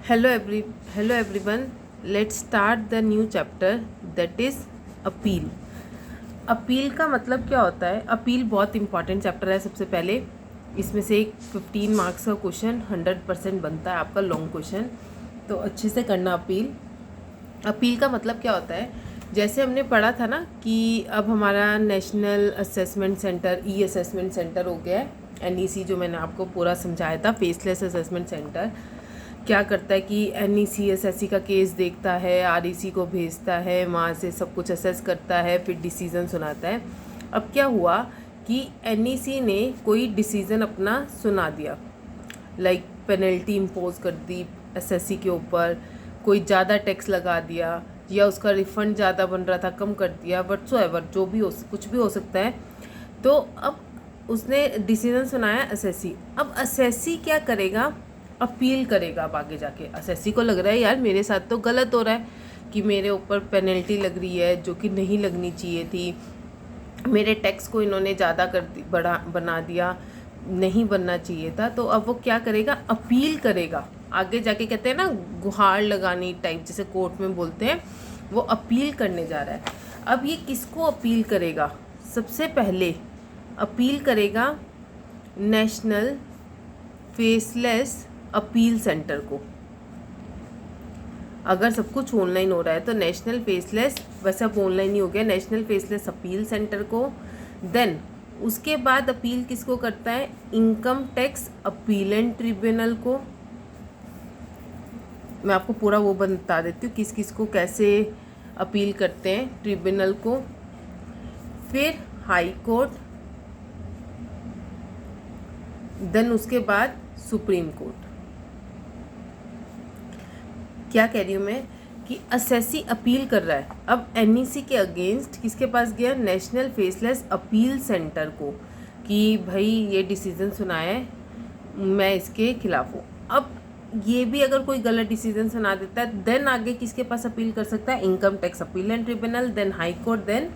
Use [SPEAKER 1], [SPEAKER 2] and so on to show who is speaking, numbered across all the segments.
[SPEAKER 1] Hello every hello everyone. Let's start the new chapter that is appeal. Appeal का मतलब क्या होता है? अपील बहुत इंपॉर्टेंट चैप्टर है. सबसे पहले इसमें से एक 15 मार्क्स का क्वेश्चन 100% बनता है आपका लॉन्ग क्वेश्चन, तो अच्छे से करना अपील. अपील का मतलब क्या होता है? जैसे हमने पढ़ा था ना कि अब हमारा नेशनल असेसमेंट सेंटर ई असेसमेंट सेंटर हो गया है. NEC जो मैंने आपको पूरा समझाया था, फेसलेस असेसमेंट सेंटर क्या करता है कि NEC SSC का केस देखता है, REC को भेजता है, वहाँ से सब कुछ असेस करता है, फिर डिसीज़न सुनाता है. अब क्या हुआ कि NEC ने कोई डिसीज़न अपना सुना दिया, लाइक पेनल्टी इम्पोज कर दी SSC के ऊपर, कोई ज़्यादा टैक्स लगा दिया या उसका रिफ़ंड ज़्यादा बन रहा था कम कर दिया, व्हाटसोएवर जो भी कुछ भी हो सकता है. तो अब उसने डिसीज़न सुनाया SSC. अब SSC क्या करेगा? अपील करेगा. अब आगे जाके SSC को लग रहा है यार मेरे साथ तो गलत हो रहा है कि मेरे ऊपर पेनल्टी लग रही है जो कि नहीं लगनी चाहिए थी, मेरे टैक्स को इन्होंने ज़्यादा बना दिया, नहीं बनना चाहिए था. तो अब वो क्या करेगा? अपील करेगा. आगे जाके कहते हैं ना गुहार लगानी टाइप, जैसे कोर्ट में बोलते हैं, वो अपील करने जा रहा है. अब ये किसको अपील करेगा? सबसे पहले अपील करेगा नेशनल फेसलेस अपील सेंटर को. अगर सब कुछ ऑनलाइन हो रहा है तो नेशनल फेसलेस, वैसे अब ऑनलाइन ही हो गया, नेशनल फेसलेस अपील सेंटर को. देन उसके बाद अपील किसको करता है? इनकम टैक्स अपीलेंट ट्रिब्यूनल को. मैं आपको पूरा वो बता देती हूँ किस किस को कैसे अपील करते हैं ट्रिब्यूनल को. फिर हाई कोर्ट, देन उसके बाद सुप्रीम कोर्ट. क्या कह रही हूँ मैं कि SSC अपील कर रहा है. अब NEC के अगेंस्ट किसके पास गया? नेशनल फेसलेस अपील सेंटर को, कि भाई ये डिसीज़न सुनाया है, मैं इसके खिलाफ हूँ. अब ये भी अगर कोई गलत डिसीजन सुना देता है, देन आगे किसके पास अपील कर सकता है? Income tax appellate tribunal, then High Court, then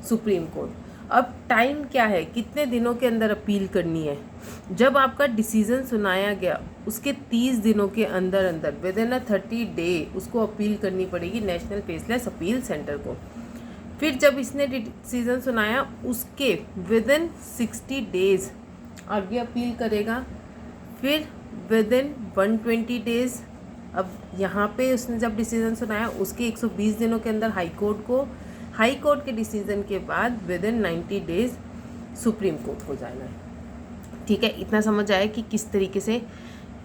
[SPEAKER 1] Supreme Court. अब टाइम क्या है? कितने दिनों के अंदर अपील करनी है? जब आपका डिसीज़न सुनाया गया उसके 30 दिनों के अंदर अंदर, विद इन 30 डे, उसको अपील करनी पड़ेगी नेशनल फेसलेस अपील सेंटर को. फिर जब इसने डिसीज़न सुनाया उसके विद इन 60 डेज आगे अपील करेगा. फिर विद इन 120 डेज, अब यहाँ पे उसने जब डिसीज़न सुनाया उसके 120 दिनों के अंदर हाई कोर्ट को, हाई कोर्ट के डिसीज़न के बाद with in 90 days supreme court को जाना है. ठीक है, इतना समझ आया कि किस तरीके से.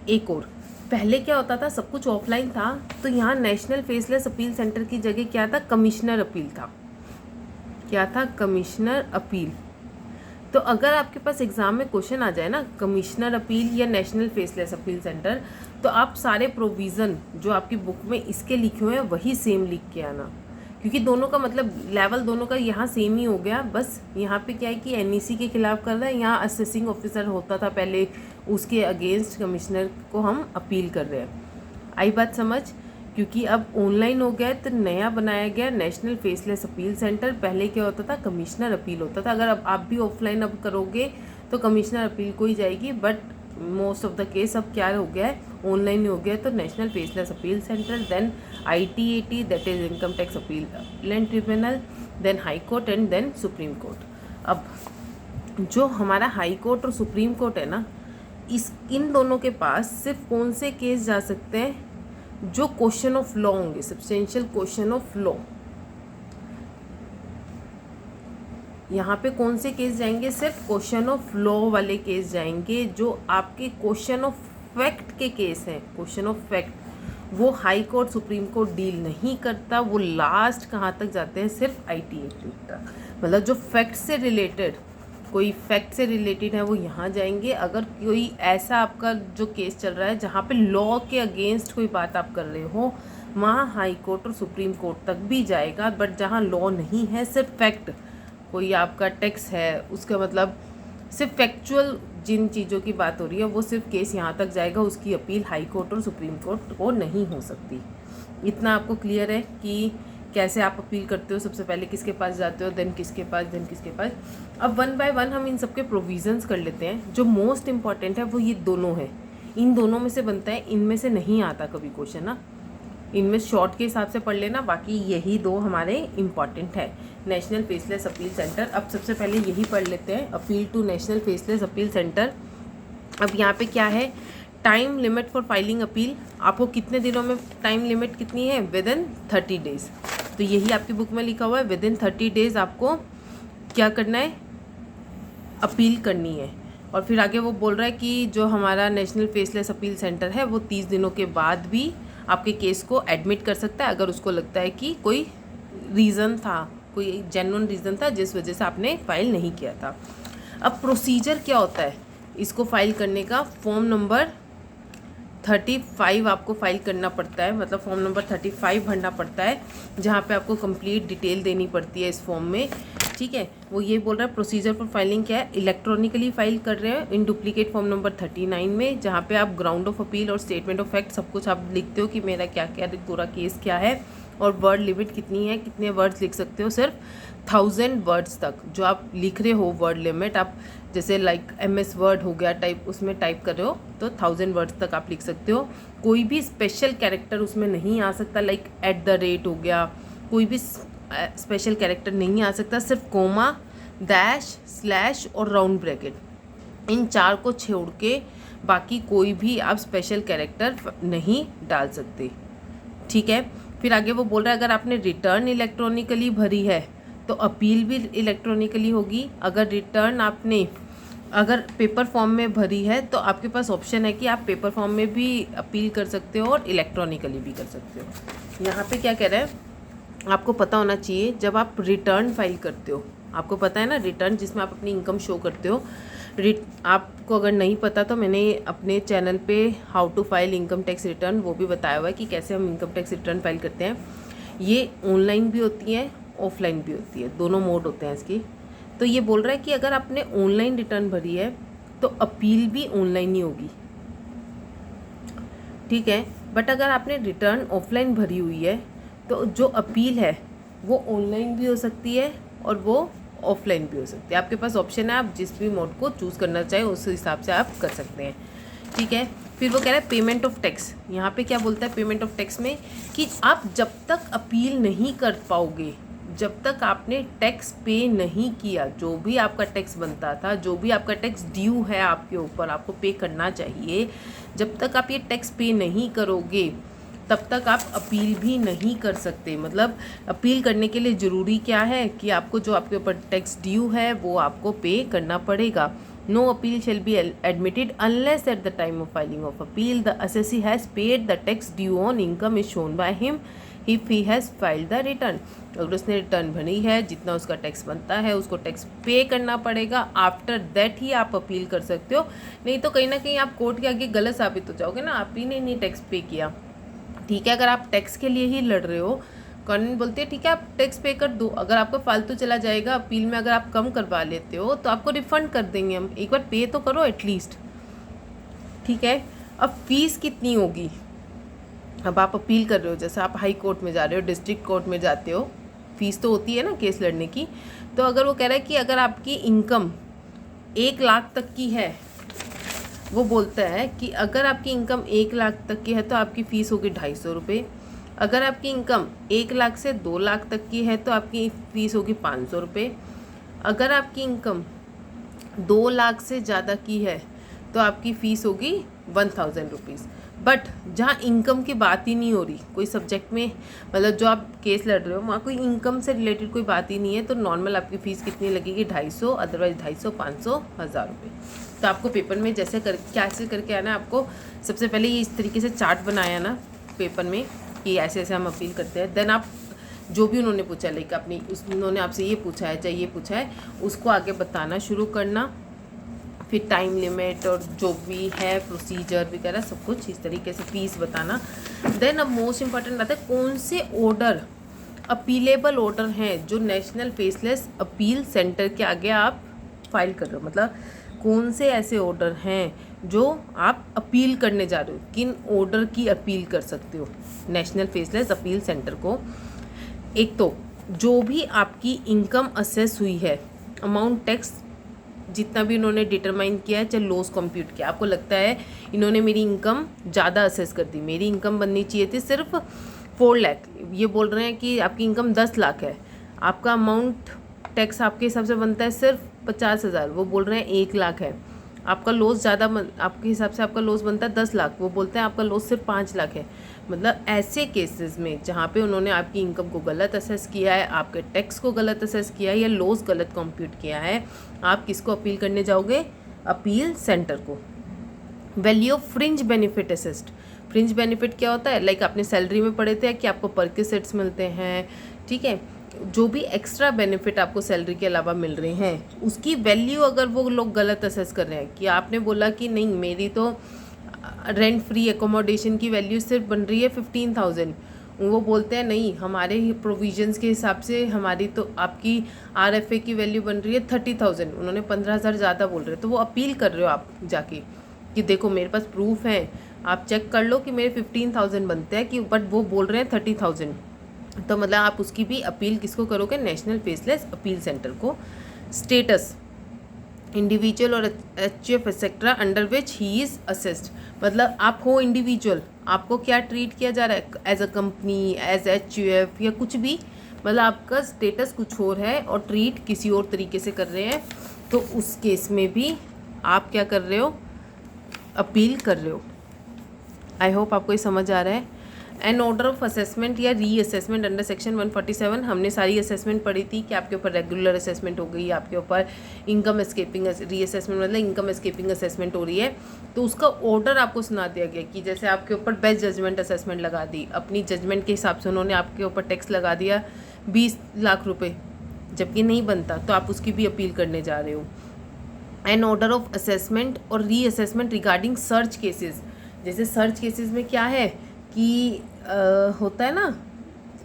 [SPEAKER 1] एक और, पहले क्या होता था? सब कुछ ऑफलाइन था, तो यहाँ नेशनल फेसलेस अपील सेंटर की जगह क्या था? कमिश्नर अपील था. क्या था? Commissioner appeal. तो अगर आपके पास एग्ज़ाम में क्वेश्चन आ जाए ना कमिश्नर अपील या नेशनल फेसलेस अपील सेंटर, तो आप सारे प्रोविज़न जो आपकी बुक में इसके लिखे हुए हैं वही सेम लिख के आना, क्योंकि दोनों का मतलब लेवल दोनों का यहाँ सेम ही हो गया. बस यहाँ पे क्या है कि NEC के खिलाफ कर रहा है, यहाँ असेसिंग ऑफिसर होता था पहले, उसके अगेंस्ट कमिश्नर को हम अपील कर रहे हैं. आई बात समझ? क्योंकि अब ऑनलाइन हो गया है तो नया बनाया गया नेशनल फेसलेस अपील सेंटर. पहले क्या होता था? कमिश्नर अपील होता था. अगर अब आप भी ऑफलाइन अब करोगे तो कमिश्नर अपील को ही जाएगी, but most of the case अब क्या हो गया है? ऑनलाइन हो गया है. तो national faceless appeal centre, then ITAT that is income tax appellate tribunal, then High Court and then Supreme Court. अब जो हमारा हाई कोर्ट और सुप्रीम कोर्ट है ना, इन दोनों के पास सिर्फ कौन से केस जा सकते हैं? जो क्वेश्चन ऑफ लॉ होंगे, सब्सटेंशियल क्वेश्चन ऑफ लॉ. यहाँ पे कौन से केस जाएंगे? सिर्फ क्वेश्चन ऑफ लॉ वाले केस जाएंगे. जो आपके क्वेश्चन ऑफ फैक्ट के केस हैं, क्वेश्चन ऑफ फैक्ट, वो high court supreme court deal नहीं करता. वो लास्ट कहाँ तक जाते हैं? सिर्फ ITAT तक. मतलब जो फैक्ट से रिलेटेड, कोई फैक्ट से रिलेटेड है वो यहाँ जाएंगे. अगर कोई ऐसा आपका जो केस चल रहा है जहाँ पे लॉ के अगेंस्ट कोई बात आप कर रहे हो, वहाँ हाई कोर्ट और सुप्रीम कोर्ट तक भी जाएगा. बट जहाँ लॉ नहीं है, सिर्फ फैक्ट, कोई आपका टैक्स है, उसका मतलब सिर्फ फैक्चुअल जिन चीज़ों की बात हो रही है, वो सिर्फ केस यहाँ तक जाएगा. उसकी अपील हाई कोर्ट और सुप्रीम कोर्ट को नहीं हो सकती. इतना आपको क्लियर है कि कैसे आप अपील करते हो? सबसे पहले किसके पास जाते हो, देन किसके पास, देन किसके पास. अब वन बाय वन हम इन सब के प्रोविज़न्स कर लेते हैं. जो मोस्ट इम्पॉर्टेंट है वो ये दोनों हैं, इन दोनों में से बनता है, इनमें से नहीं आता कभी क्वेश्चन ना। इनमें शॉर्ट के हिसाब से पढ़ लेना, बाकी यही दो हमारे इम्पॉर्टेंट है। नेशनल फेसलेस अपील सेंटर, अब सबसे पहले यही पढ़ लेते हैं, appeal to national faceless appeal centre. अब यहाँ पे क्या है, time limit for filing appeal, आपको कितने दिनों में टाइम लिमिट कितनी है, विद इन 30 डेज़। तो यही आपकी बुक में लिखा हुआ है, विद इन 30 डेज़ आपको क्या करना है, अपील करनी है। और फिर आगे वो बोल रहा है कि जो हमारा नेशनल फेसलेस अपील सेंटर है वो 30 दिनों के बाद भी आपके केस को एडमिट कर सकता है, अगर उसको लगता है कि कोई रीज़न था, कोई जेन्युइन रीज़न था जिस वजह से आपने फाइल नहीं किया था। अब प्रोसीजर क्या होता है इसको फाइल करने का, फॉर्म नंबर 35 आपको फाइल करना पड़ता है, मतलब फॉर्म नंबर 35 भरना पड़ता है, जहाँ पे आपको कंप्लीट डिटेल देनी पड़ती है इस फॉर्म में। ठीक है, वो ये बोल रहा है प्रोसीजर फॉर फाइलिंग क्या है, इलेक्ट्रॉनिकली फाइल कर रहे हैं इन डुप्लीकेट फॉर्म नंबर 39 में, जहाँ पे आप ग्राउंड ऑफ अपील और स्टेटमेंट ऑफ फैक्ट सब कुछ आप लिखते हो कि मेरा क्या क्या पूरा केस क्या है, और वर्ड लिमिट कितनी है, कितने वर्ड्स लिख सकते हो, सिर्फ 1000 वर्ड्स तक जो आप लिख रहे हो वर्ड लिमिट, आप जैसे लाइक MS वर्ड हो गया टाइप, उसमें टाइप कर रहे हो तो 1000 वर्ड्स तक आप लिख सकते हो। कोई भी स्पेशल कैरेक्टर उसमें नहीं आ सकता, लाइक @ हो गया, कोई भी स्पेशल कैरेक्टर नहीं आ सकता, सिर्फ कोमा, डैश, स्लैश और राउंड ब्रैकेट, इन 4 को छोड़ के बाकी कोई भी आप स्पेशल कैरेक्टर नहीं डाल सकते। ठीक है, फिर आगे वो बोल रहा है अगर आपने रिटर्न इलेक्ट्रॉनिकली भरी है तो अपील भी इलेक्ट्रॉनिकली होगी, अगर रिटर्न आपने अगर पेपर फॉर्म में भरी है तो आपके पास ऑप्शन है कि आप पेपर फॉर्म में भी अपील कर सकते हो और इलेक्ट्रॉनिकली भी कर सकते हो। यहाँ पे क्या कह रहा है, आपको पता होना चाहिए जब आप रिटर्न फाइल करते हो, आपको पता है ना रिटर्न जिसमें आप अपनी इनकम शो करते हो, आपको अगर नहीं पता तो मैंने अपने चैनल पे how to file income tax return वो भी बताया हुआ है कि कैसे हम इनकम टैक्स रिटर्न फाइल करते हैं। ये ऑनलाइन भी होती है, ऑफलाइन भी होती है, दोनों मोड होते हैं इसकी। तो ये बोल रहा है कि अगर आपने ऑनलाइन रिटर्न भरी है तो अपील भी ऑनलाइन ही होगी। ठीक है, बट अगर आपने रिटर्न ऑफलाइन भरी हुई है तो जो अपील है वो ऑनलाइन भी हो सकती है और वो ऑफलाइन भी हो सकती है। आपके पास ऑप्शन है, आप जिस भी मोड को चूज़ करना चाहें उस हिसाब से आप कर सकते हैं। ठीक है, फिर वो कह रहा है पेमेंट ऑफ टैक्स, यहाँ पे क्या बोलता है पेमेंट ऑफ टैक्स में कि आप जब तक अपील नहीं कर पाओगे, जब तक आपने टैक्स पे नहीं किया, जो भी आपका टैक्स बनता था, जो भी आपका टैक्स ड्यू है आपके ऊपर, आपको पे करना चाहिए, जब तक आप ये टैक्स पे नहीं करोगे तब तक आप अपील भी नहीं कर सकते। मतलब अपील करने के लिए ज़रूरी क्या है कि आपको जो आपके ऊपर टैक्स ड्यू है वो आपको पे करना पड़ेगा। No appeal shall be admitted unless at the time of filing of appeal the assessee has paid the tax due on income is shown by him if he has filed the return. अगर उसने return भरी है, जितना उसका tax बनता है उसको tax पे करना पड़ेगा, आफ्टर दैट ही आप अपील कर सकते हो। नहीं तो कहीं ना कहीं आप कोर्ट के आगे गलत साबित हो जाओगे ना, आप ही ने नहीं टैक्स पे किया। ठीक है, अगर आप टैक्स के लिए ही लड़ रहे हो, कानून बोलते हैं ठीक है आप टैक्स पे कर दो, अगर आपका फालतू चला जाएगा अपील में, अगर आप कम करवा लेते हो तो आपको रिफ़ंड कर देंगे हम, एक बार पे तो करो एटलीस्ट। ठीक है, अब फीस कितनी होगी, अब आप अपील कर रहे हो, जैसे आप हाई कोर्ट में जा रहे हो, डिस्ट्रिक्ट कोर्ट में जाते हो, फीस तो होती है ना केस लड़ने की। तो अगर वो कह रहा है कि अगर आपकी इनकम 1 लाख तक की है, वो बोलता है कि अगर आपकी इनकम 1 लाख तक की है तो आपकी फ़ीस होगी 250 रुपये। अगर आपकी इनकम 1 लाख से 2 लाख तक की है तो आपकी फ़ीस होगी 500 रुपये। अगर आपकी इनकम 2 लाख से ज़्यादा की है तो आपकी फ़ीस होगी 1000 रुपीज़। बट जहाँ इनकम की बात ही नहीं हो रही, कोई सब्जेक्ट में मतलब जो आप केस लड़ रहे हो वहाँ कोई इनकम से रिलेटेड कोई बात ही नहीं है, तो नॉर्मल आपकी फ़ीस कितनी लगेगी 250, अदरवाइज 250, 500, 1000 रुपये। तो आपको पेपर में जैसे कैसे करके आना है, आपको सबसे पहले ये इस तरीके से चार्ट बनाया ना पेपर में कि ऐसे ऐसे हम अपील करते हैं। देन आप जो भी उन्होंने पूछा, लाइक अपनी उन्होंने आपसे ये पूछा है चाहे ये पूछा है, उसको आगे बताना शुरू करना, फिर टाइम लिमिट और जो भी है प्रोसीजर वगैरह सब कुछ इस तरीके से फीस बताना। देन अब मोस्ट इम्पॉर्टेंट बात है कौन से ऑर्डर अपीलेबल ऑर्डर हैं जो नेशनल फेसलेस अपील सेंटर के आगे आप फाइल कर रहे हो, मतलब कौन से ऐसे ऑर्डर हैं जो आप अपील करने जा रहे हो, किन ऑर्डर की अपील कर सकते हो नेशनल फेसलेस अपील सेंटर को। एक तो जो भी आपकी इनकम असेस हुई है, अमाउंट टैक्स जितना भी इन्होंने डिटरमाइन किया है, चाहे लॉस कंप्यूट किया, आपको लगता है इन्होंने मेरी इनकम ज़्यादा असेस कर दी, मेरी इनकम बननी चाहिए थी सिर्फ 4 लाख, ये बोल रहे हैं कि आपकी इनकम 10 लाख है, आपका अमाउंट टैक्स आपके हिसाब से बनता है सिर्फ 50,000, वो बोल रहे हैं 1 लाख है, आपका लॉस ज़्यादा आपके हिसाब से आपका लॉस बनता है 10 लाख, वो बोलते हैं आपका लॉस सिर्फ 5 लाख है। मतलब ऐसे केसेस में जहाँ पे उन्होंने आपकी इनकम को गलत असेस किया है, आपके टैक्स को गलत असेस किया है या लॉस गलत कंप्यूट किया है, आप किसको अपील करने जाओगे? अपील सेंटर को। Value of fringe benefit assist. Fringe benefit क्या होता है? लाइक आपने सैलरी में पढ़े थे कि आपको परक्यूसेट्स मिलते हैं, ठीक है, जो भी एक्स्ट्रा बेनिफिट आपको सैलरी के अलावा मिल रहे हैं उसकी वैल्यू अगर वो लोग गलत असेस कर रहे हैं कि आपने बोला कि नहीं मेरी तो रेंट फ्री एकोमोडेशन की वैल्यू सिर्फ बन रही है 15,000, वो बोलते हैं नहीं हमारे ही प्रोविजंस के हिसाब से हमारी तो आपकी RFA की वैल्यू बन रही है 30,000, उन्होंने 15,000 ज़्यादा बोल रहे हैं, तो वो अपील कर रहे हो आप जाके कि देखो मेरे पास प्रूफ है, आप चेक कर लो कि मेरे 15,000 बनते हैं कि बट वो बोल रहे हैं 30,000, तो मतलब आप उसकी भी अपील किसको करोगे? नेशनल फेसलेस अपील सेंटर को। स्टेटस इंडिविजुअल और HUF etcetera under which he is assessed, मतलब आप हो इंडिविजुअल, आपको क्या ट्रीट किया जा रहा है as a company, as HUF या कुछ भी, मतलब आपका स्टेटस कुछ और है और ट्रीट किसी और तरीके से कर रहे हैं, तो उस केस में भी आप क्या कर रहे हो? अपील कर रहे हो। आई होप आपको ये समझ आ रहा है। एन ऑर्डर ऑफ असेसमेंट या री असेसमेंट अंडर सेक्शन 147, हमने सारी असेसमेंट पढ़ी थी कि आपके ऊपर रेगुलर असेसमेंट हो गई, आपके ऊपर इनकम एस्केपिंग री असेसमेंट मतलब इनकम एस्केपिंग असेसमेंट हो रही है, तो उसका ऑर्डर आपको सुना दिया गया कि जैसे आपके ऊपर बेस्ट जजमेंट असेसमेंट लगा दी, अपनी जजमेंट के हिसाब से उन्होंने आपके ऊपर टैक्स लगा दिया 20 लाख रुपये, जबकि नहीं बनता, तो आप उसकी भी अपील करने जा रहे हो। एन ऑर्डर ऑफ असेसमेंट और री असेसमेंट रिगार्डिंग सर्च केसेस, जैसे सर्च केसेस में क्या है कि होता है ना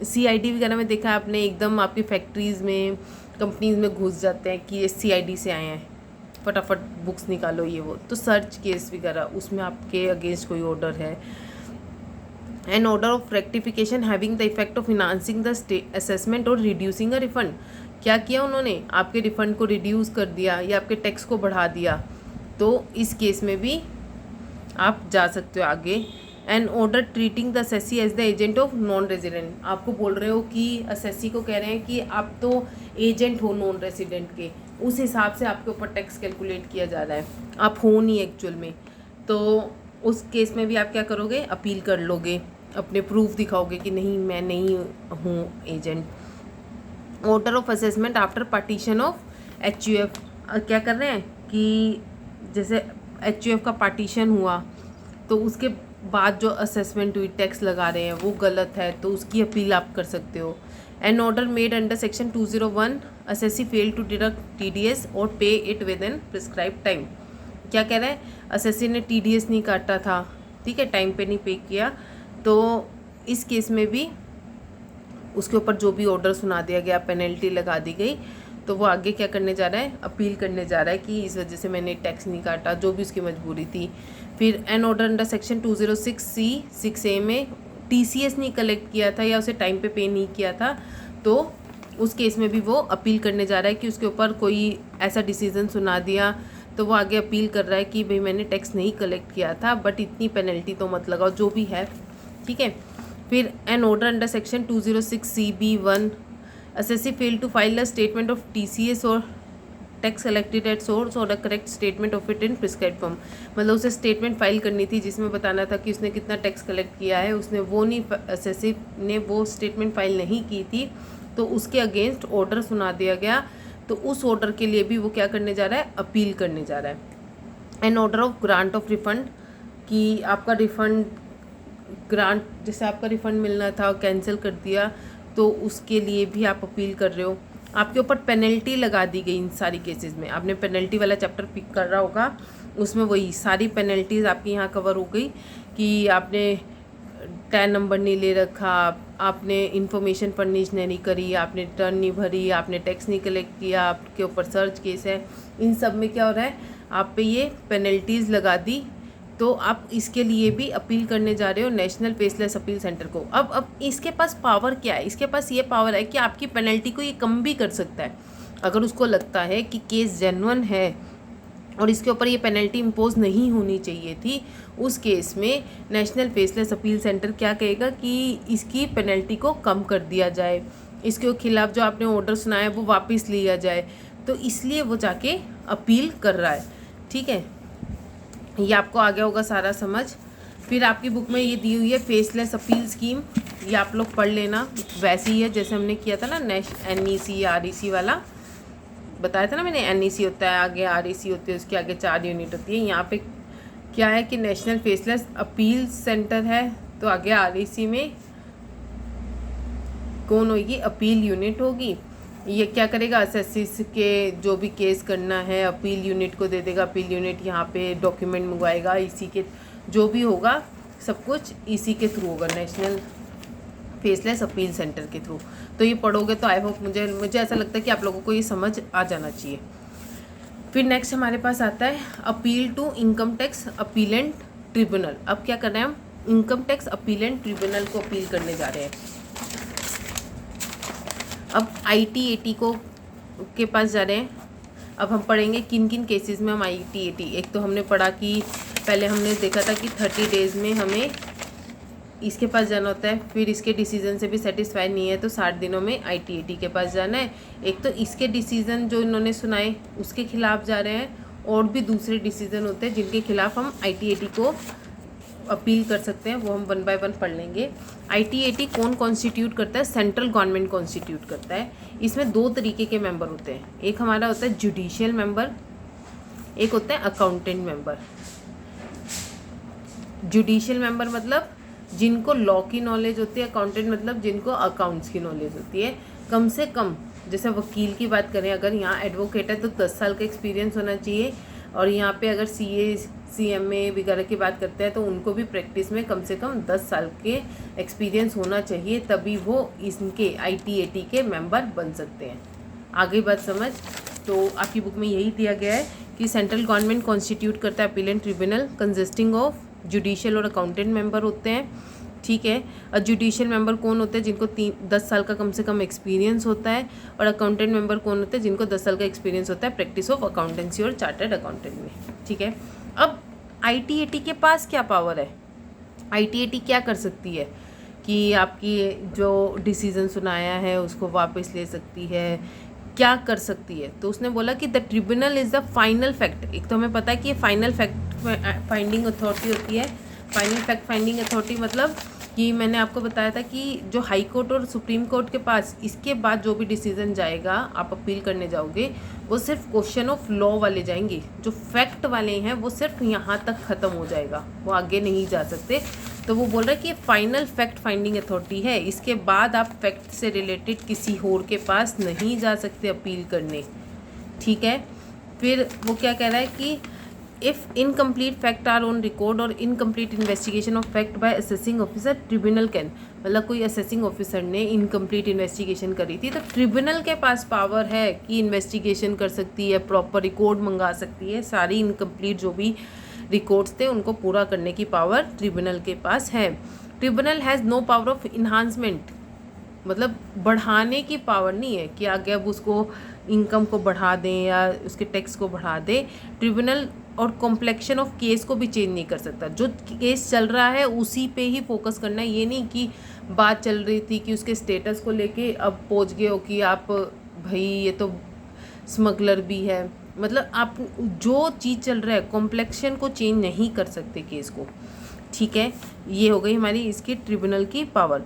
[SPEAKER 1] CID वगैरह में देखा है आपने, एकदम आपकी फैक्ट्रीज़ में कंपनीज में घुस जाते हैं कि ये CID से आए हैं, फटाफट बुक्स निकालो ये वो, तो सर्च केस वगैरह उसमें आपके अगेंस्ट कोई ऑर्डर है। An order of rectification having the effect of financing the assessment और रिड्यूसिंग अ रिफंड, क्या किया उन्होंने? आपके रिफंड को रिड्यूस कर दिया या आपके टैक्स को बढ़ा दिया, तो इस केस में भी आप जा सकते हो आगे। An order treating the assessee as the agent of non resident, आपको बोल रहे हो कि असेसी को कह रहे हैं कि आप तो एजेंट हो नॉन रेजिडेंट के, उस हिसाब से आपके ऊपर टैक्स कैलकुलेट किया जा रहा है, आप हो नहीं एक्चुअल में, तो उस केस में भी आप क्या करोगे? अपील कर लोगे, अपने प्रूफ दिखाओगे कि नहीं मैं नहीं हूँ agent. Order of assessment after partition of HUF, क्या कर रहे हैं कि जैसे HUF का पार्टीशन हुआ तो उसके बाद जो असेसमेंट हुई टैक्स लगा रहे हैं वो गलत है, तो उसकी अपील आप कर सकते हो। An order made under section 201 assessee fail to deduct TDS और pay it within prescribe time, क्या कह रहे हैं? असेसी ने TDS नहीं काटा था, ठीक है, टाइम पे नहीं पे किया, तो इस केस में भी उसके ऊपर जो भी ऑर्डर सुना दिया गया, पेनल्टी लगा दी गई, तो वो आगे क्या करने जा रहा है? अपील करने जा रहा है कि इस वजह से मैंने टैक्स नहीं काटा, जो भी उसकी मजबूरी थी। फिर an order under section 206C 6A में TCS नहीं कलेक्ट किया था या उसे टाइम पे नहीं किया था, तो उस केस में भी वो अपील करने जा रहा है कि उसके ऊपर कोई ऐसा डिसीजन सुना दिया, तो वो आगे अपील कर रहा है कि भाई मैंने टैक्स नहीं कलेक्ट किया था बट इतनी पेनल्टी तो मत लगाओ, जो भी है, ठीक है। फिर an order under section 206CB1 assessee fail to file a statement of TCS और टैक्स कलेक्टेड एट सोर्स और a correct statement of it in prescribed form, मतलब उसे स्टेटमेंट फाइल करनी थी जिसमें बताना था कि उसने कितना टैक्स कलेक्ट किया है, उसने वो नहीं, असेसी ने वो स्टेटमेंट फाइल नहीं की थी, तो उसके अगेंस्ट ऑर्डर सुना दिया गया, तो उस ऑर्डर के लिए भी वो क्या करने जा रहा है? अपील करने जा रहा है। An order of grant of refund, कि आपका रिफंड ग्रांट, जैसे आपका रिफंड मिलना था कैंसिल कर दिया, तो उसके लिए भी आप अपील कर रहे हो। आपके ऊपर पेनल्टी लगा दी गई इन सारी केसेस में, आपने पेनल्टी वाला चैप्टर पिक कर रहा होगा, उसमें वही सारी पेनल्टीज़ आपकी यहाँ कवर हो गई कि आपने टैन नंबर नहीं ले रखा, आपने इन्फॉर्मेशन फर्निश नहीं करी, आपने रिटर्न नहीं भरी, आपने टैक्स नहीं कलेक्ट किया, आपके ऊपर सर्च केस है, इन सब में क्या हो रहा है? आप पे ये पेनल्टीज़ लगा दी, तो आप इसके लिए भी अपील करने जा रहे हो नेशनल फेसलेस अपील सेंटर को। अब इसके पास पावर क्या है? इसके पास ये पावर है कि आपकी पेनल्टी को ये कम भी कर सकता है, अगर उसको लगता है कि केस जेन्युइन है और इसके ऊपर ये पेनल्टी इम्पोज नहीं होनी चाहिए थी, उस केस में नेशनल फेसलेस अपील सेंटर क्या कहेगा कि इसकी पेनल्टी को कम कर दिया जाए, इसके खिलाफ जो आपने ऑर्डर सुनाया वो वापस लिया जाए। तो इसलिए वो जाके अपील कर रहा है। ठीक है, ये आपको आ गया होगा सारा समझ। फिर आपकी बुक में ये दी हुई है फेसलेस अपील स्कीम, ये आप लोग पढ़ लेना। वैसे ही है जैसे हमने किया था ना NEC REC वाला, बताया था ना मैंने। NEC होता है, आगे REC होती है, उसके आगे 4 यूनिट होती है। यहाँ पे क्या है कि नेशनल फेसलेस अपील सेंटर है, तो आगे REC में कौन होगी, अपील यूनिट होगी। ये क्या करेगा, असेसिस के जो भी केस करना है अपील यूनिट को दे देगा। अपील यूनिट यहाँ पे डॉक्यूमेंट मंगवाएगा, इसी के जो भी होगा सब कुछ इसी के थ्रू होगा, नेशनल फेसलेस अपील सेंटर के थ्रू। तो ये पढ़ोगे तो आई होप, मुझे ऐसा लगता है कि आप लोगों को ये समझ आ जाना चाहिए। फिर नेक्स्ट हमारे पास आता है appeal to income tax appellate tribunal. अब क्या कर रहे हैं हम, इनकम टैक्स अपीलेंट ट्रिब्यूनल को अपील करने जा रहे हैं। अब ITAT को के पास जा रहे हैं। अब हम पढ़ेंगे किन किन केसेस में हम ITAT, एक तो हमने पढ़ा कि पहले हमने देखा था कि 30 डेज़ में हमें इसके पास जाना होता है, फिर इसके डिसीजन से भी सेटिस्फाई नहीं है तो 60 दिनों में ITAT के पास जाना है। एक तो इसके डिसीजन जो इन्होंने सुनाए उसके खिलाफ जा रहे हैं, और भी दूसरे डिसीजन होते हैं जिनके खिलाफ हम ITAT को अपील कर सकते हैं, वो हम 1 बाय 1 पढ़ लेंगे। ITAT कौन कॉन्स्टिट्यूट करता है, सेंट्रल गवर्नमेंट कॉन्स्टिट्यूट करता है। इसमें 2 तरीके के मेंबर होते हैं, एक हमारा होता है जुडिशियल मेंबर, एक होता है अकाउंटेंट मेंबर। जुडिशियल मेंबर मतलब जिनको लॉ की नॉलेज होती है, अकाउंटेंट मतलब जिनको अकाउंट्स की नॉलेज होती है। कम से कम जैसे वकील की बात करें, अगर यहाँ एडवोकेट है तो 10 साल का एक्सपीरियंस होना चाहिए, और यहाँ पे अगर CA CMA वगैरह की बात करते हैं तो उनको भी प्रैक्टिस में कम से कम 10 साल के एक्सपीरियंस होना चाहिए, तभी वो इनके ITAT के मेंबर बन सकते हैं। आगे बात समझ। तो आपकी बुक में यही दिया गया है कि सेंट्रल गवर्नमेंट कॉन्स्टिट्यूट करता है appellate tribunal consisting of judicial और अकाउंटेंट मेंबर होते हैं। ठीक है, और जुडिशियल मेंबर कौन होते हैं, जिनको 10 साल का कम से कम एक्सपीरियंस होता है, और अकाउंटेंट मेंबर कौन होते हैं, जिनको 10 साल का एक्सपीरियंस होता है प्रैक्टिस ऑफ अकाउंटेंसी और चार्टर्ड अकाउंटेंट में। ठीक है, अब ITAT के पास क्या पावर है, ITAT क्या कर सकती है कि आपकी जो डिसीजन सुनाया है उसको वापस ले सकती है, क्या कर सकती है। तो उसने बोला कि the tribunal is the final fact. एक तो हमें पता है कि ये फाइनल फैक्ट फाइंडिंग अथॉरिटी होती है। फाइनल फैक्ट फाइंडिंग अथॉरिटी मतलब कि मैंने आपको बताया था कि जो हाई कोर्ट और सुप्रीम कोर्ट के पास इसके बाद जो भी डिसीजन जाएगा, आप अपील करने जाओगे, वो सिर्फ क्वेश्चन ऑफ लॉ वाले जाएंगे। जो फैक्ट वाले हैं वो सिर्फ यहाँ तक ख़त्म हो जाएगा, वो आगे नहीं जा सकते। तो वो बोल रहा है कि ये फाइनल फैक्ट फाइंडिंग अथॉरिटी है, इसके बाद आप फैक्ट से रिलेटेड किसी और के पास नहीं जा सकते अपील करने। ठीक है, फिर वो क्या कह रहा है कि if incomplete fact are on record और incomplete investigation of fact by assessing officer, tribunal can, मतलब कोई असेसिंग ऑफिसर ने इनकम्प्लीट इन्वेस्टिगेशन करी थी तो ट्रिब्यूनल के पास पावर है कि इन्वेस्टिगेशन कर सकती है, प्रॉपर रिकॉर्ड मंगा सकती है, सारी इनकम्प्लीट जो भी रिकॉर्ड्स थे उनको पूरा करने की पावर ट्रिब्यूनल के पास है। Tribunal has no power of enhancement, मतलब बढ़ाने की पावर नहीं है कि आगे अब उसको इनकम को बढ़ा दें या उसके टैक्स को बढ़ा दें। ट्रिब्यूनल और कॉम्प्लेक्शन ऑफ केस को भी चेंज नहीं कर सकता, जो केस चल रहा है उसी पे ही फोकस करना है। ये नहीं कि बात चल रही थी कि उसके स्टेटस को लेके अब पहुंच गए हो कि आप भाई ये तो स्मगलर भी है, मतलब आप जो चीज़ चल रहा है कॉम्प्लेक्शन को चेंज नहीं कर सकते केस को। ठीक है, ये हो गई हमारी इसकी ट्रिब्यूनल की पावर।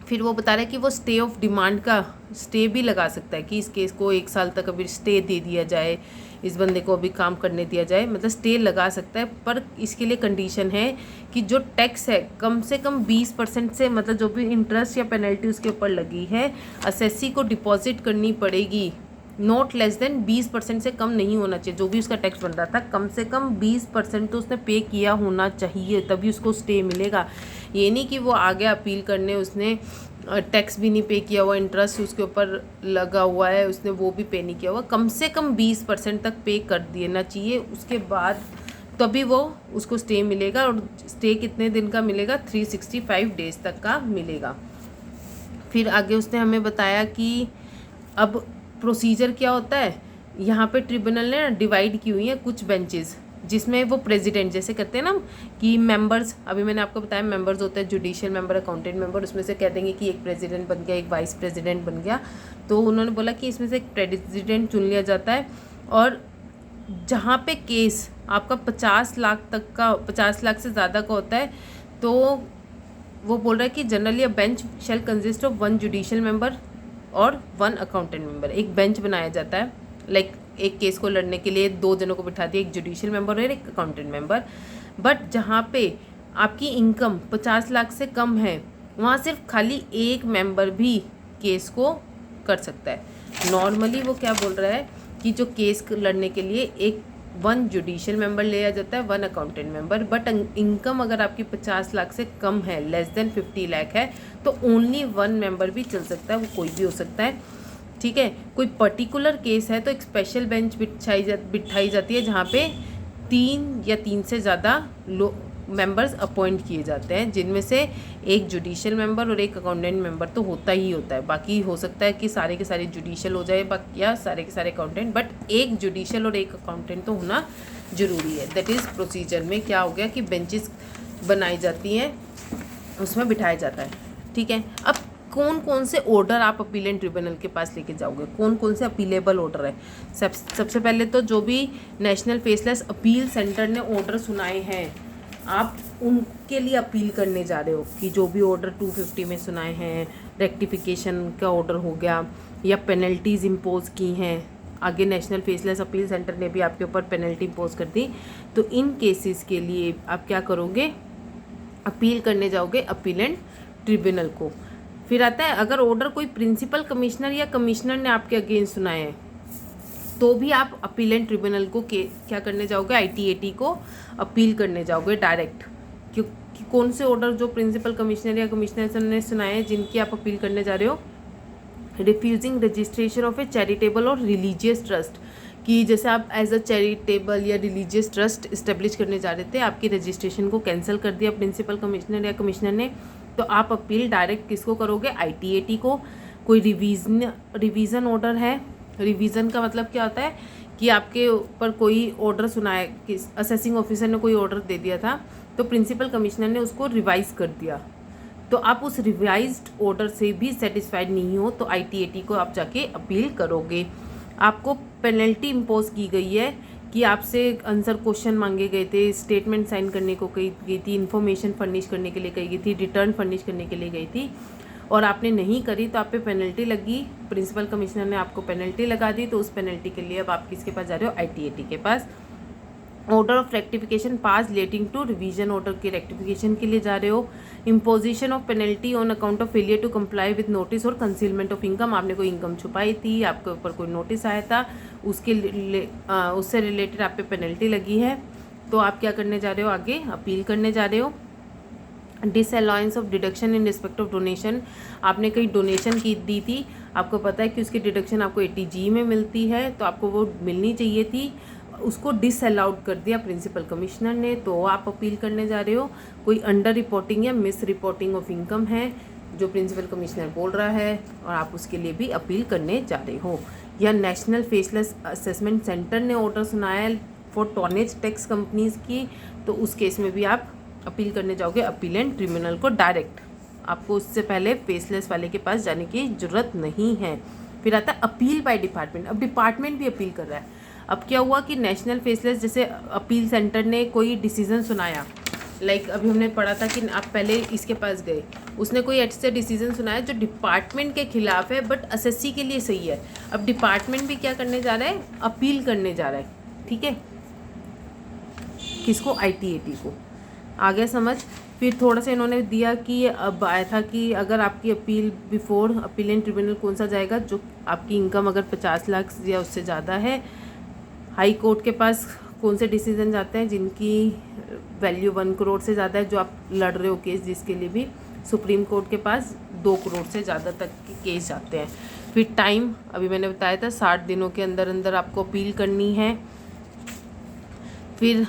[SPEAKER 1] फिर वो बता रहा है कि वो स्टे ऑफ डिमांड का स्टे भी लगा सकता है कि इस केस को 1 साल तक अभी स्टे दे दिया जाए, इस बंदे को अभी काम करने दिया जाए, मतलब स्टे लगा सकता है। पर इसके लिए कंडीशन है कि जो टैक्स है कम से कम 20% से, मतलब जो भी इंटरेस्ट या पेनल्टी उसके ऊपर लगी है असेसी को डिपॉजिट करनी पड़ेगी, नॉट लेस देन 20% से कम नहीं होना चाहिए। जो भी उसका टैक्स बन रहा था कम से कम 20% तो उसने पे किया होना चाहिए, तभी उसको स्टे मिलेगा। ये नहीं कि वो आगे अपील करने उसने टैक्स भी नहीं पे किया हुआ, इंटरेस्ट उसके ऊपर लगा हुआ है उसने वो भी पे नहीं किया हुआ, कम से कम 20% तक पे कर देना चाहिए, उसके बाद तभी वो उसको स्टे मिलेगा। और स्टे कितने दिन का मिलेगा, 365 डेज़ तक का मिलेगा। फिर आगे उसने हमें बताया कि अब प्रोसीजर क्या होता है, यहाँ पे ट्रिब्यूनल ने डिवाइड की हुई है कुछ बेंचेस, जिसमें वो प्रेसिडेंट जैसे करते हैं ना कि मेंबर्स, अभी मैंने आपको बताया मेंबर्स होते हैं जुडिशियल मेंबर, अकाउंटेंट मेंबर, उसमें से कह देंगे कि एक प्रेसिडेंट बन गया, एक वाइस प्रेसिडेंट बन गया। तो उन्होंने बोला कि इसमें से एक प्रेसिडेंट चुन लिया जाता है, और जहाँ पे केस आपका 50 लाख तक का, 50 लाख से ज़्यादा का होता है, तो वो बोल रहा है कि generally a bench shell consist of 1 judicial member और 1 अकाउंटेंट मेंबर। एक बेंच बनाया जाता है, लाइक एक केस को लड़ने के लिए 2 जनों को बिठा दिया, एक जुडिशियल मेंबर और एक अकाउंटेंट मेंबर। बट जहाँ पे आपकी इनकम 50 लाख से कम है, वहाँ सिर्फ खाली एक मेंबर भी केस को कर सकता है। नॉर्मली वो क्या बोल रहा है कि जो केस लड़ने के लिए एक 1 जुडिशियल मेंबर लिया जाता है, 1 अकाउंटेंट मेंबर, बट इनकम अगर आपकी 50 लाख से कम है, लेस देन 50 लाख है, तो ओनली 1 मेंबर भी चल सकता है, वो कोई भी हो सकता है। ठीक है, कोई पर्टिकुलर केस है तो एक स्पेशल बेंच बिठाई जाती है, जहाँ पे 3 या 3 से ज़्यादा मेंबर्स अपॉइंट किए जाते हैं, जिनमें से एक जुडिशियल मेंबर और एक अकाउंटेंट मेंबर तो होता ही होता है। बाकी हो सकता है कि सारे के सारे जुडिशियल हो जाए या सारे के सारे अकाउंटेंट, बट एक जुडिशियल और एक अकाउंटेंट तो होना ज़रूरी है। दैट इज़ प्रोसीजर में क्या हो गया कि बेंचेस बनाई जाती हैं, उसमें बिठाया जाता है। ठीक है, अब कौन कौन से ऑर्डर आप अपीलेंट ट्रिब्यूनल के पास लेके जाओगे, कौन कौन से अपीलेबल ऑर्डर है। सबसे पहले तो जो भी नेशनल फेसलेस अपील सेंटर ने ऑर्डर सुनाए हैं, आप उनके लिए अपील करने जा रहे हो कि जो भी ऑर्डर 250 में सुनाए हैं, रेक्टिफिकेशन का ऑर्डर हो गया या पेनल्टीज़ इम्पोज की हैं, आगे नेशनल फेसलेस अपील सेंटर ने भी आपके ऊपर पेनल्टी इम्पोज कर दी, तो इन केसेस के लिए आप क्या करोगे, अपील करने जाओगे अपीलेंट ट्रिब्यूनल को। फिर आता है अगर ऑर्डर कोई प्रिंसिपल कमिश्नर या कमिश्नर ने आपके अगेंस्ट सुनाए हैं, तो भी आप अपीलेंट ट्रिब्यूनल को क्या करने जाओगे, ITAT को अपील करने जाओगे डायरेक्ट। क्योंकि कौन से ऑर्डर जो प्रिंसिपल कमिश्नर या कमिश्नर ने सुनाए हैं जिनकी आप अपील करने जा रहे हो, refusing registration of A charitable और रिलीजियस ट्रस्ट, कि जैसे आप एज अ चैरिटेबल या रिलीजियस ट्रस्ट इस्टेब्लिश करने जा रहे थे, आपकी रजिस्ट्रेशन को कैंसिल कर दिया प्रिंसिपल कमिश्नर या कमिश्नर ने, तो आप अपील डायरेक्ट किसको करोगे, ITAT को। कोई रिवीजन ऑर्डर है, रिवीजन का मतलब क्या होता है कि आपके ऊपर कोई ऑर्डर सुनाया, कि असेसिंग ऑफिसर ने कोई ऑर्डर दे दिया था, तो प्रिंसिपल कमिश्नर ने उसको रिवाइज कर दिया, तो आप उस रिवाइज्ड ऑर्डर से भी सेटिस्फाइड नहीं हो, तो ITAT को आप जाके अपील करोगे। आपको पेनल्टी इम्पोज की गई है कि आपसे आंसर क्वेश्चन मांगे गए थे, स्टेटमेंट साइन करने को कही गई थी, इन्फॉर्मेशन फर्निश करने के लिए कही गई थी, रिटर्न फर्निश करने के लिए गई थी, और आपने नहीं करी तो आप पे पेनल्टी लगी। प्रिंसिपल कमिश्नर ने आपको पेनल्टी लगा दी, तो उस पेनल्टी के लिए अब आप किसके पास जा रहे हो, ITAT के पास। Order of rectification pass relating to revision order के रेक्टिफिकेशन के लिए जा रहे हो। Imposition of penalty on account of failure to comply with notice और कंसीलमेंट ऑफ इनकम, आपने कोई इनकम छुपाई थी, आपके ऊपर कोई नोटिस आया था, उससे रिलेटेड आप पे पेनल्टी लगी है, तो आप क्या करने जा रहे हो, आगे अपील करने जा रहे हो। Disallowance of deduction in respect of donation, आपने कहीं डोनेशन की दी थी, आपको पता है कि उसकी डिडक्शन आपको ATG में मिलती है, तो आपको वो मिलनी चाहिए थी, उसको डिसअलाउड कर दिया प्रिंसिपल कमिश्नर ने, तो आप अपील करने जा रहे हो। कोई अंडर रिपोर्टिंग या मिस रिपोर्टिंग ऑफ इनकम है जो प्रिंसिपल कमिश्नर बोल रहा है, और आप उसके लिए भी अपील करने जा रहे हो। या नेशनल फेसलेस असेसमेंट सेंटर ने ऑर्डर सुनाया है फॉर टॉनेज टैक्स कंपनीज की, तो उस केस में भी आप अपील करने जाओगे अपीलेंट ट्रिब्यूनल को डायरेक्ट, आपको उससे पहले फेसलेस वाले के पास जाने की ज़रूरत नहीं है। फिर आता है अपील बाय डिपार्टमेंट, अब डिपार्टमेंट भी अपील कर रहा है। अब क्या हुआ कि नेशनल फेसलेस जैसे अपील सेंटर ने कोई डिसीजन सुनाया, लाइक अभी हमने पढ़ा था कि आप पहले इसके पास गए, उसने कोई ऐसे डिसीजन सुनाया जो डिपार्टमेंट के खिलाफ है बट असेसी के लिए सही है। अब डिपार्टमेंट भी क्या करने जा रहा है, अपील करने जा रहा है। ठीक है, किसको, ITAT को। आ गया समझ। फिर थोड़ा सा इन्होंने दिया कि अब आया था कि अगर आपकी अपील बिफोर अपीलेंट ट्रिब्यूनल कौन सा जाएगा, जो आपकी इनकम अगर 50 लाख या उससे ज़्यादा है। हाई कोर्ट के पास कौन से डिसीजन जाते हैं जिनकी वैल्यू 1 करोड़ से ज़्यादा है, जो आप लड़ रहे हो केस, जिसके लिए भी सुप्रीम कोर्ट के पास 2 करोड़ से ज़्यादा तक के केस जाते हैं। फिर टाइम, अभी मैंने बताया था 60 दिनों के अंदर अंदर आपको अपील करनी है। फिर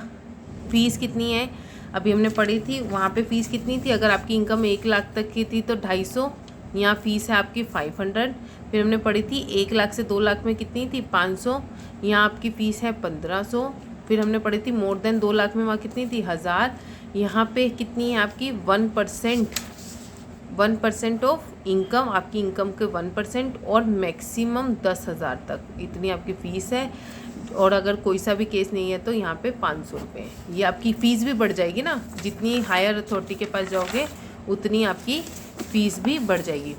[SPEAKER 1] फीस कितनी है, अभी हमने पढ़ी थी, वहाँ पे फ़ीस कितनी थी, अगर आपकी इनकम 1 लाख तक की थी तो 250, यहाँ फ़ीस है आपकी 500। फिर हमने पढ़ी थी 1 लाख से 2 लाख में कितनी थी 500, यहाँ आपकी फ़ीस है 1500। फिर हमने पढ़ी थी मोर देन 2 लाख में वहाँ कितनी थी 1000, यहाँ पे कितनी है आपकी 1% ऑफ इनकम, आपकी इनकम के 1% और मैक्सिमम 10,000 तक इतनी आपकी फ़ीस है। और अगर कोई सा भी केस नहीं है तो यहाँ पे 500 रुपये। ये आपकी फ़ीस भी बढ़ जाएगी ना, जितनी हायर अथॉरिटी के पास जाओगे उतनी आपकी फ़ीस भी बढ़ जाएगी।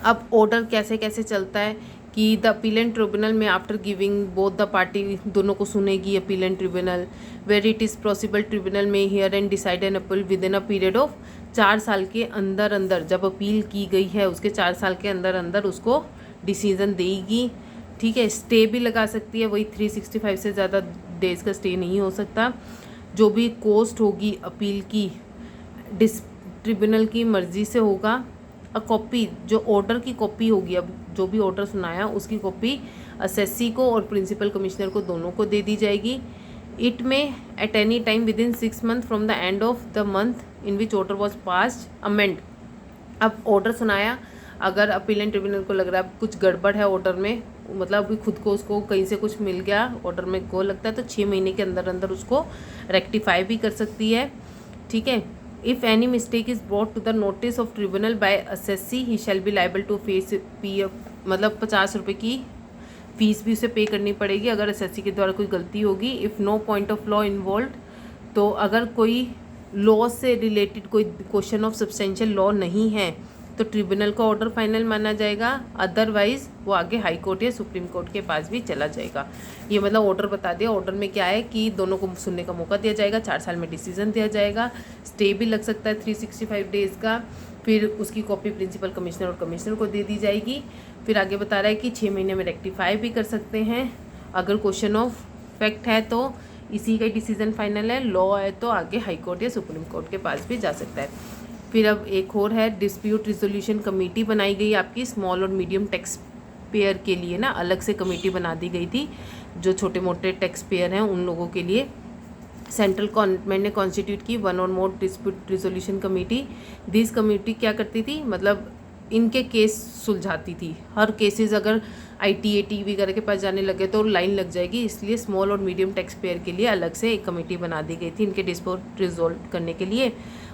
[SPEAKER 1] अब ऑर्डर कैसे कैसे चलता है कि द अपीलेंट ट्रिब्यूनल में after giving both the party, दोनों को सुनेगी appellate tribunal, where it is possible tribunal में hear and decide an appeal within a period of 4 साल के अंदर अंदर, जब अपील की गई है उसके 4 साल के अंदर अंदर उसको डिसीज़न देगी। ठीक है, स्टे भी लगा सकती है, वही 365 से ज़्यादा डेज़ का स्टे नहीं हो सकता। जो भी कॉस्ट होगी अपील की ट्रिब्यूनल की मर्ज़ी से होगा। अ कॉपी, जो ऑर्डर की कॉपी होगी, अब जो भी ऑर्डर सुनाया उसकी कॉपी असेसी को और प्रिंसिपल कमिश्नर को दोनों को दे दी जाएगी। इट में at any time with in 6 month from the end of the month in which order was passed amend. अब ऑर्डर सुनाया, अगर अपीलेंट ट्रिब्यूनल को लग रहा है कुछ गड़बड़ है ऑर्डर में, मतलब अभी खुद को उसको कहीं से कुछ मिल गया ऑर्डर में को लगता है, तो 6 महीने के अंदर अंदर उसको रेक्टिफाई भी कर सकती है। ठीक है, if any mistake is brought to the notice of tribunal by assessee he shall be liable to fees पी, मतलब 50 रुपये की फ़ीस भी उसे पे करनी पड़ेगी अगर असेसी के द्वारा कोई गलती होगी। If no point of law involve, तो अगर कोई लॉ से रिलेटेड कोई क्वेश्चन ऑफ सब्सटेंशियल लॉ नहीं है तो ट्रिब्यूनल का ऑर्डर फाइनल माना जाएगा, अदरवाइज वो आगे हाई कोर्ट या सुप्रीम कोर्ट के पास भी चला जाएगा। ये मतलब ऑर्डर बता दिया। ऑर्डर में क्या है कि दोनों को सुनने का मौका दिया जाएगा, 4 साल में डिसीजन दिया जाएगा, स्टे भी लग सकता है 365 डेज़ का। फिर उसकी कॉपी प्रिंसिपल कमिश्नर और कमिश्नर को दे दी जाएगी। फिर आगे बता रहा है कि 6 महीने में रेक्टिफाई भी कर सकते हैं। अगर क्वेश्चन ऑफ फैक्ट है तो इसी का डिसीजन फाइनल है, लॉ है तो आगे हाई कोर्ट या सुप्रीम कोर्ट के पास भी जा सकता है। फिर अब एक और है डिस्प्यूट रिजोल्यूशन कमेटी बनाई गई आपकी स्मॉल और मीडियम टैक्स पेयर के लिए ना, अलग से कमेटी बना दी गई थी जो छोटे मोटे टैक्स पेयर हैं उन लोगों के लिए। सेंट्रल गवर्नमेंट ने कॉन्स्टिट्यूट की 1 or more dispute resolution committee. This committee क्या करती थी, मतलब इनके केस सुलझाती थी। हर केसेस अगर ITA वगैरह के पास जाने लगे तो लाइन लग जाएगी, इसलिए स्मॉल और मीडियम टैक्स पेयर के लिए अलग से एक कमेटी बना दी गई थी इनके डिस्प्यूट रिजोल्व करने के लिए।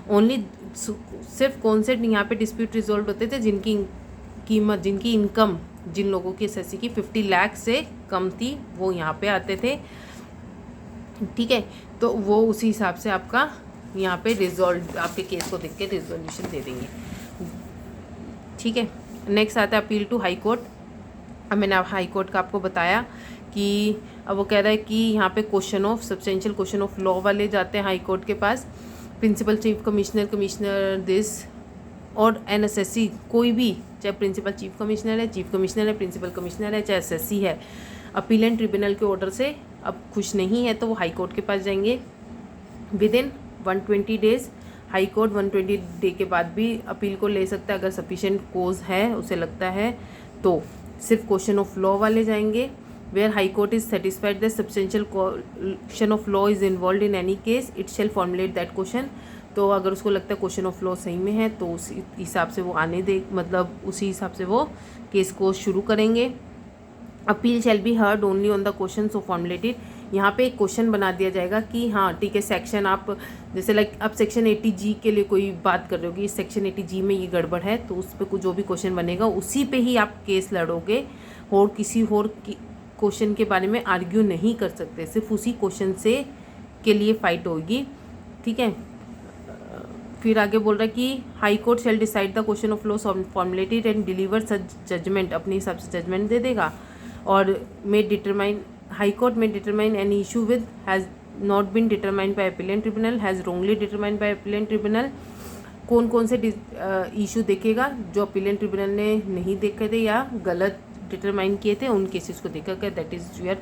[SPEAKER 1] ओनली सिर्फ कौन से यहाँ पे डिस्प्यूट रिजोल्व होते थे जिनकी कीमत, जिनकी इनकम, जिन लोगों की एसएससी की 50 लाख से कम थी वो यहाँ पे आते थे। ठीक है, तो वो उसी हिसाब से आपका यहाँ पे रिजोल्व, आपके केस को देख के रिजोल्यूशन दे देंगे। ठीक है, नेक्स्ट आता है अपील टू हाई कोर्ट। अब मैंने हाई कोर्ट का आपको बताया कि अब वो कह रहा है कि यहाँ पे question of substantial question of law वाले जाते हैं हाई कोर्ट के पास। Principal chief commissioner, commissioner this और एनएसएससी, कोई भी, चाहे प्रिंसिपल चीफ कमिश्नर है, चीफ कमिश्नर है, प्रिंसिपल कमिश्नर है, चाहे एसएससी है, अपीलेंट ट्रिब्यूनल के ऑर्डर से अब खुश नहीं है तो वो हाई कोर्ट के पास जाएंगे with in 120 days. High court 120 day के बाद भी अपील को ले सकता है अगर सफिशिएंट कोज है, उसे लगता है तो। सिर्फ क्वेश्चन ऑफ लॉ वाले जाएंगे। Where high court is satisfied that substantial question of law is involve in any case it shall formulate that question. तो अगर उसको लगता है क्वेश्चन ऑफ लॉ सही में है तो उस हिसाब से वो आने दे, मतलब उसी हिसाब से वो केस को शुरू करेंगे। Appeal shall be heard only on the question so formulated. यहाँ पे एक क्वेश्चन बना दिया जाएगा कि हाँ ठीक है, सेक्शन आप जैसे लाइक आप सेक्शन 80G के लिए कोई बात कर रहे हो कि सेक्शन 80G में ये गड़बड़ है, तो उस पर जो भी क्वेश्चन बनेगा उसी पे ही आप केस लड़ोगे और किसी और क्वेश्चन के बारे में आर्ग्यू नहीं कर सकते, सिर्फ उसी क्वेश्चन से के लिए फाइट होगी। ठीक है, फिर आगे बोल रहा है कि high court shall decide the question of law formulated and deliver such judgment, अपने हिसाब से जजमेंट दे देगा। और मे डिटरमाइन, हाई कोर्ट में determine any issue with has not been determined by appellant tribunal, has wrongly determined by appellant tribunal. कौन कौन से इशू देखेगा जो अपीलेंट ट्रिब्यूनल ने नहीं देखे थे या गलत डिटरमाइन किए थे, उन केसेस को देखेगा। दैट इज़ यूर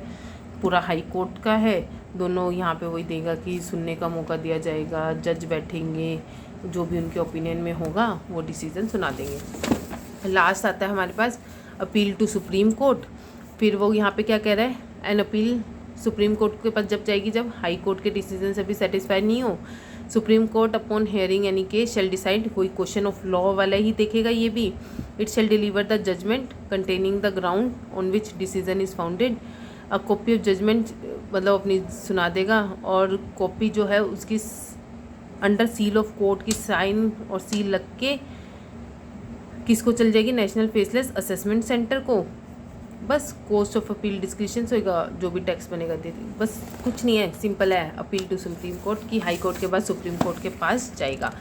[SPEAKER 1] पूरा हाई कोर्ट का है। दोनों यहाँ पे वही देगा कि सुनने का मौका दिया जाएगा, जज बैठेंगे, जो भी उनके ओपिनियन में होगा वो डिसीजन सुना देंगे। लास्ट आता है हमारे पास अपील टू सुप्रीम कोर्ट। फिर वो यहाँ पे क्या कह रहा है, एन अपील सुप्रीम कोर्ट के पास जब जाएगी जब हाई कोर्ट के डिसीजन से भी सेटिस्फाई नहीं हो, supreme court upon hearing any case shall decide, कोई क्वेश्चन ऑफ लॉ वाला ही देखेगा ये भी। It shall deliver the judgment containing the ground on which decision is founded. A copy of judgment मतलब अपनी सुना देगा, और कॉपी जो है उसकी अंडर सील ऑफ कोर्ट की साइन और सील लग के किसको चल जाएगी, नेशनल फेसलेस असेसमेंट सेंटर को। बस कॉस्ट ऑफ अपील डिस्क्रिप्शन होगा, जो भी टैक्स बनेगा दे दी, बस कुछ नहीं है, सिंपल है। अपील टू सुप्रीम कोर्ट की, हाई कोर्ट के बाद सुप्रीम कोर्ट के पास जाएगा।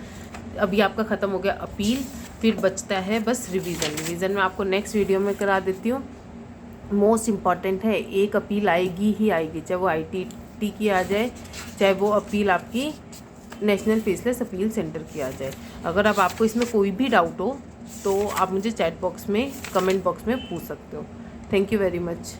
[SPEAKER 1] अभी आपका ख़त्म हो गया अपील, फिर बचता है बस रिवीजन। रिवीजन में आपको नेक्स्ट वीडियो में करा देती हूँ। मोस्ट इम्पॉर्टेंट है, एक अपील आएगी ही आएगी, चाहे वो ITT की आ जाए, चाहे वो अपील आपकी नेशनल फेसलेस अपील सेंटर की आ जाए। अगर अब आपको इसमें कोई भी डाउट हो तो आप मुझे चैट बॉक्स में, कमेंट बॉक्स में पूछ सकते हो। Thank you very much.